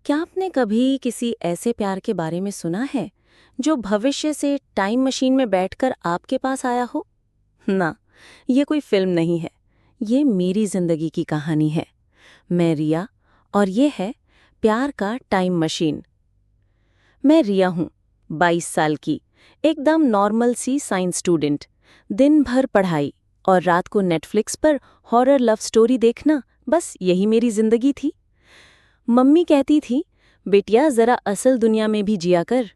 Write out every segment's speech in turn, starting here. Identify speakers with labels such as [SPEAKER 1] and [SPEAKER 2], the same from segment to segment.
[SPEAKER 1] क्या आपने कभी किसी ऐसे प्यार के बारे में सुना है जो भविष्य से टाइम मशीन में बैठकर आपके पास आया हो? ना, ये कोई फिल्म नहीं है। ये मेरी जिंदगी की कहानी है। मैं रिया और ये है प्यार का टाइम मशीन। मैं रिया हूँ, 22 साल की, एकदम नॉर्मल सी साइंस स्टूडेंट। दिन भर पढ़ाई और रात को नेटफ्लिक्स पर हॉरर लव स्टोरी देखना, बस यही मेरी जिंदगी थी। मम्मी कहती थी, बेटिया जरा असल दुनिया में भी जिया कर।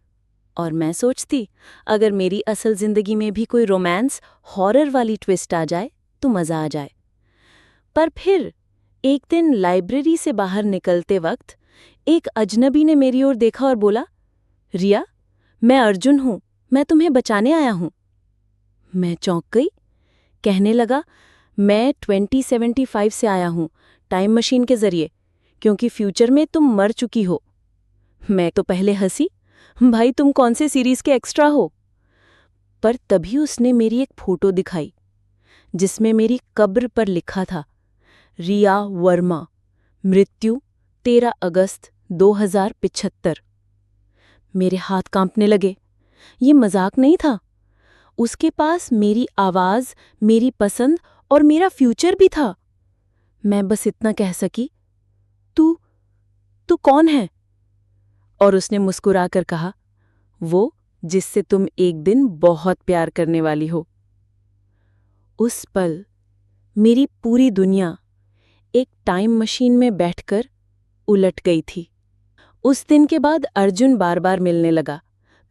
[SPEAKER 1] और मैं सोचती, अगर मेरी असल जिंदगी में भी कोई रोमांस हॉरर वाली ट्विस्ट आ जाए तो मजा आ जाए। पर फिर एक दिन लाइब्रेरी से बाहर निकलते वक्त एक अजनबी ने मेरी ओर देखा और बोला, रिया, मैं अर्जुन हूं, मैं तुम्हें बचाने आया हूं। मैं चौंक गई। कहने लगा, मैं 2075 से आया हूं, टाइम मशीन के जरिए, क्योंकि फ्यूचर में तुम मर चुकी हो। मैं तो पहले हंसी, भाई तुम कौन से सीरीज के एक्स्ट्रा हो? पर तभी उसने मेरी एक फोटो दिखाई जिसमें मेरी कब्र पर लिखा था, रिया वर्मा, मृत्यु 13 अगस्त 2075। मेरे हाथ कांपने लगे। ये मजाक नहीं था। उसके पास मेरी आवाज, मेरी पसंद और मेरा फ्यूचर भी था। मैं बस इतना कह सकी, तू तू कौन है? और उसने मुस्कुराकर कहा, वो जिससे तुम एक दिन बहुत प्यार करने वाली हो। उस पल मेरी पूरी दुनिया एक टाइम मशीन में बैठकर उलट गई थी। उस दिन के बाद अर्जुन बार बार मिलने लगा।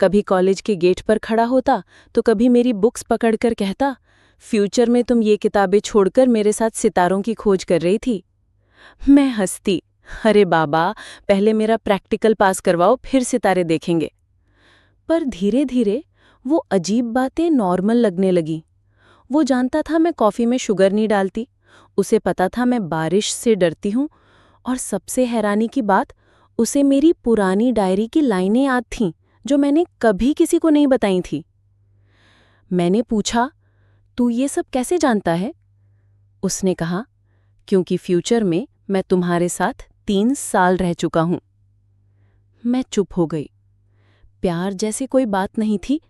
[SPEAKER 1] कभी कॉलेज के गेट पर खड़ा होता तो कभी मेरी बुक्स पकड़कर कहता, फ्यूचर में तुम ये किताबें छोड़कर मेरे साथ सितारों की खोज कर रही थी। मैं हंसती, अरे बाबा, पहले मेरा प्रैक्टिकल पास करवाओ, फिर सितारे देखेंगे। पर धीरे धीरे वो अजीब बातें नॉर्मल लगने लगी। वो जानता था मैं कॉफ़ी में शुगर नहीं डालती, उसे पता था मैं बारिश से डरती हूँ, और सबसे हैरानी की बात, उसे मेरी पुरानी डायरी की लाइनें याद थीं जो मैंने कभी किसी को नहीं बताई थी। मैंने पूछा, तू ये सब कैसे जानता है? उसने कहा, क्योंकि फ्यूचर में मैं तुम्हारे साथ 3 साल रह चुका हूं। मैं चुप हो गई। प्यार जैसे कोई बात नहीं थी,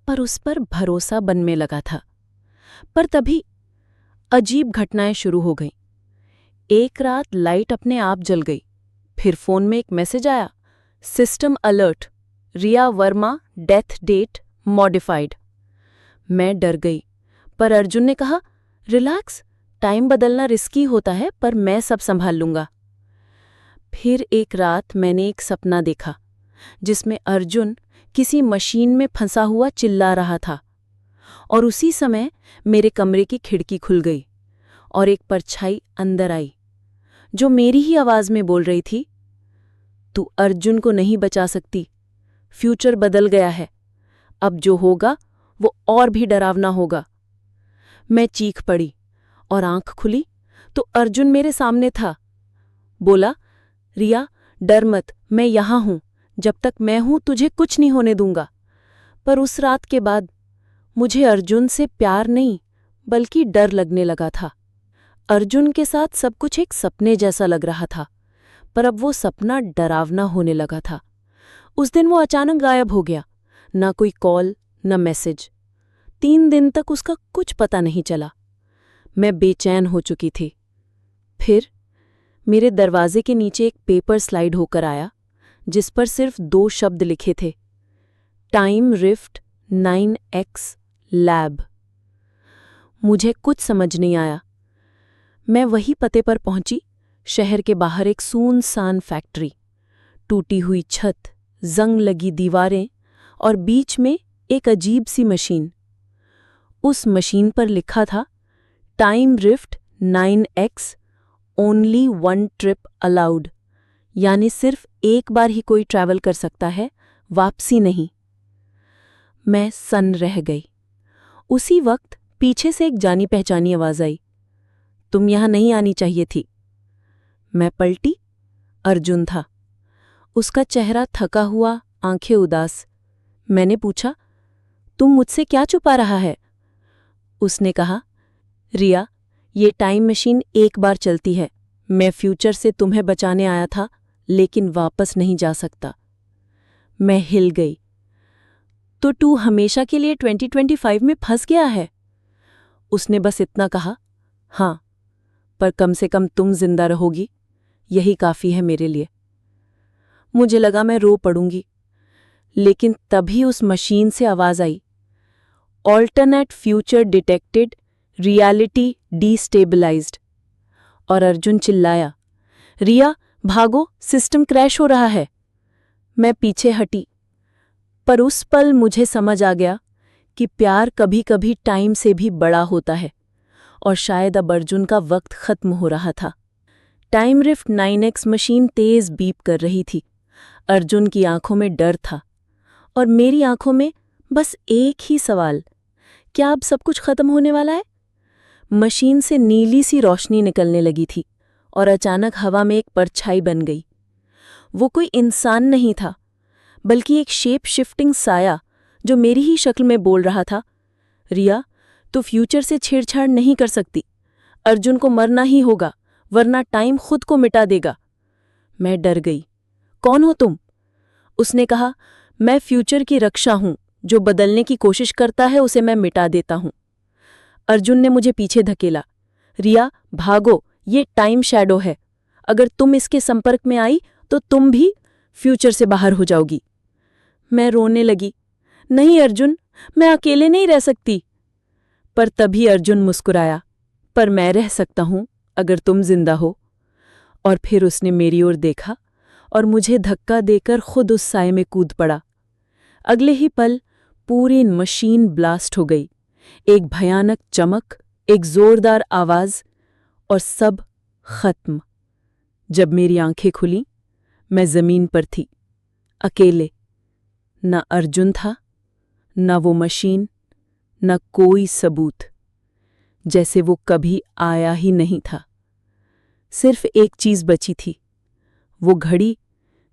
[SPEAKER 1] पर उस पर भरोसा बनने लगा था। पर तभी अजीब घटनाएं शुरू हो गईं। एक रात लाइट अपने आप जल गई। फिर फोन में एक मैसेज आया, सिस्टम अलर्ट, रिया वर्मा डेथ डेट मॉडिफाइड। मैं डर गई, पर अर्जुन ने कहा, रिलैक्स, टाइम बदलना रिस्की होता है, पर मैं सब संभाल लूंगा। फिर एक रात मैंने एक सपना देखा जिसमें अर्जुन किसी मशीन में फंसा हुआ चिल्ला रहा था, और उसी समय मेरे कमरे की खिड़की खुल गई और एक परछाई अंदर आई जो मेरी ही आवाज में बोल रही थी, तू अर्जुन को नहीं बचा सकती, फ्यूचर बदल गया है, अब जो होगा वो और भी डरावना होगा। मैं चीख पड़ी और आंख खुली तो अर्जुन मेरे सामने था। बोला, रिया, डर मत, मैं यहां हूं, जब तक मैं हूं तुझे कुछ नहीं होने दूंगा। पर उस रात के बाद मुझे अर्जुन से प्यार नहीं, बल्कि डर लगने लगा था। अर्जुन के साथ सब कुछ एक सपने जैसा लग रहा था, पर अब वो सपना डरावना होने लगा था। उस दिन वो अचानक गायब हो गया, ना कोई कॉल, न मैसेज। 3 दिन तक उसका कुछ पता नहीं चला। मैं बेचैन हो चुकी थी। फिर मेरे दरवाजे के नीचे एक पेपर स्लाइड होकर आया जिस पर सिर्फ 2 शब्द लिखे थे, टाइम रिफ्ट 9X लैब। मुझे कुछ समझ नहीं आया। मैं वही पते पर पहुंची, शहर के बाहर एक सुनसान फैक्ट्री, टूटी हुई छत, जंग लगी दीवारें और बीच में एक अजीब सी मशीन। उस मशीन पर लिखा था, time rift 9X, only 1 trip allowed, यानी सिर्फ एक बार ही कोई ट्रैवल कर सकता है, वापसी नहीं। मैं सन्न रह गई। उसी वक्त पीछे से एक जानी पहचानी आवाज आई, तुम यहां नहीं आनी चाहिए थी। मैं पलटी। अर्जुन था। उसका चेहरा थका हुआ, आंखें उदास। मैंने पूछा, तुम मुझसे क्या छुपा रहा है? उसने कहा, रिया, ये टाइम मशीन एक बार चलती है, मैं फ्यूचर से तुम्हें बचाने आया था, लेकिन वापस नहीं जा सकता। मैं हिल गई। तो तू हमेशा के लिए 2025 में फंस गया है? उसने बस इतना कहा, हाँ, पर कम से कम तुम जिंदा रहोगी, यही काफी है मेरे लिए। मुझे लगा मैं रो पड़ूंगी, लेकिन तभी उस मशीन से आवाज आई, ऑल्टरनेट फ्यूचर डिटेक्टेड, रियलिटी डिस्टेबलाइज्ड। और अर्जुन चिल्लाया, रिया भागो, सिस्टम क्रैश हो रहा है। मैं पीछे हटी, पर उस पल मुझे समझ आ गया कि प्यार कभी कभी टाइम से भी बड़ा होता है, और शायद अब अर्जुन का वक्त खत्म हो रहा था। टाइम रिफ्ट 9X मशीन तेज बीप कर रही थी। अर्जुन की आंखों में डर था, और मेरी आंखों में बस एक ही सवाल, क्या अब सब कुछ खत्म होने वाला है? मशीन से नीली सी रोशनी निकलने लगी थी, और अचानक हवा में एक परछाई बन गई। वो कोई इंसान नहीं था, बल्कि एक शेप शिफ्टिंग साया जो मेरी ही शक्ल में बोल रहा था, रिया, तू फ्यूचर से छेड़छाड़ नहीं कर सकती। अर्जुन को मरना ही होगा, वरना टाइम खुद को मिटा देगा। मैं डर गई। कौन हो तुम? उसने कहा, मैं फ्यूचर की रक्षा हूं, जो बदलने की कोशिश करता है उसे मैं मिटा देता हूं। अर्जुन ने मुझे पीछे धकेला। रिया भागो, ये टाइम शैडो है। अगर तुम इसके संपर्क में आई तो तुम भी फ्यूचर से बाहर हो जाओगी। मैं रोने लगी। नहीं अर्जुन, मैं अकेले नहीं रह सकती। पर तभी अर्जुन मुस्कुराया, पर मैं रह सकता हूं अगर तुम जिंदा हो। और फिर उसने मेरी ओर देखा और मुझे धक्का देकर खुद उस साए में कूद पड़ा। अगले ही पल पूरी मशीन ब्लास्ट हो गई। एक भयानक चमक, एक जोरदार आवाज, और सब खत्म। जब मेरी आंखें खुली, मैं जमीन पर थी, अकेले। न अर्जुन था, न वो मशीन, न कोई सबूत, जैसे वो कभी आया ही नहीं था। सिर्फ एक चीज बची थी, वो घड़ी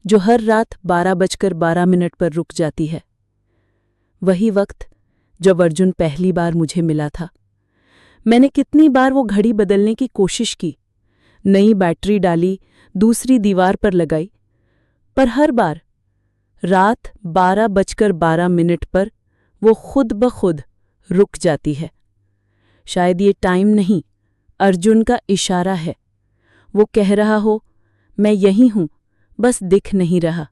[SPEAKER 1] जो हर रात 12:12 पर रुक जाती है। वही वक्त जब अर्जुन पहली बार मुझे मिला था। मैंने कितनी बार वो घड़ी बदलने की कोशिश की, नई बैटरी डाली, दूसरी दीवार पर लगाई, पर हर बार रात 12:12 पर वो खुद ब खुद रुक जाती है। शायद ये टाइम नहीं, अर्जुन का इशारा है। वो कह रहा हो, मैं यहीं हूं, बस दिख नहीं रहा।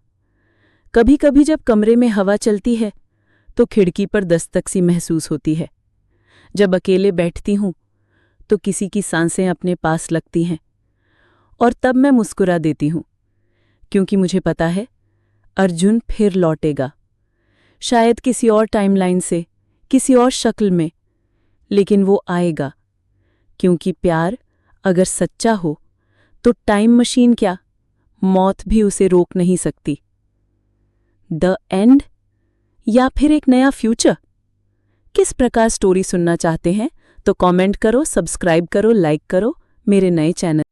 [SPEAKER 1] कभी कभी जब कमरे में हवा चलती है तो खिड़की पर दस्तक सी महसूस होती है। जब अकेले बैठती हूं तो किसी की सांसें अपने पास लगती हैं, और तब मैं मुस्कुरा देती हूं, क्योंकि मुझे पता है अर्जुन फिर लौटेगा। शायद किसी और टाइमलाइन से, किसी और शक्ल में, लेकिन वो आएगा। क्योंकि प्यार अगर सच्चा हो तो टाइम मशीन क्या, मौत भी उसे रोक नहीं सकती। द एंड या फिर एक नया फ्यूचर? किस प्रकार स्टोरी सुनना चाहते हैं तो कमेंट करो, सब्सक्राइब करो, लाइक करो मेरे नए चैनल।